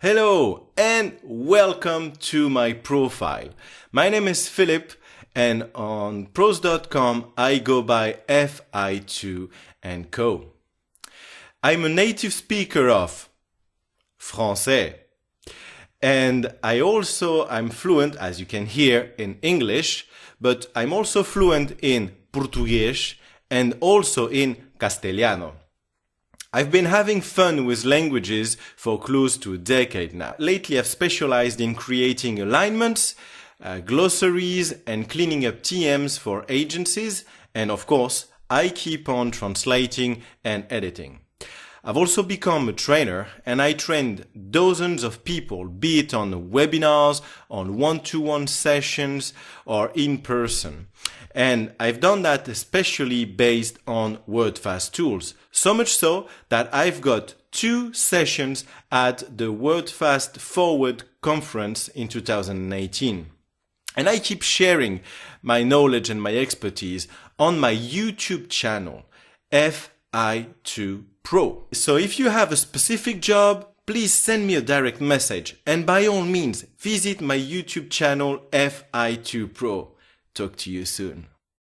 Hello and welcome to my profile. My name is Philip and on prose.com I go by FI2 and Co. I'm a native speaker of français and I'm fluent, as you can hear, in English, but I'm also fluent in Portuguese and also in Castellano. I've been having fun with languages for close to a decade now. Lately I've specialized in creating alignments, glossaries and cleaning up TMs for agencies, and of course I keep on translating and editing. I've also become a trainer and I trained dozens of people, be it on webinars, on one-to-one sessions or in person. And I've done that especially based on WordFast tools. So much so that I've got 2 sessions at the WordFast Forward conference in 2018. And I keep sharing my knowledge and my expertise on my YouTube channel, FI2 Pro. So if you have a specific job, please send me a direct message. And by all means, visit my YouTube channel, FI2 Pro. Talk to you soon.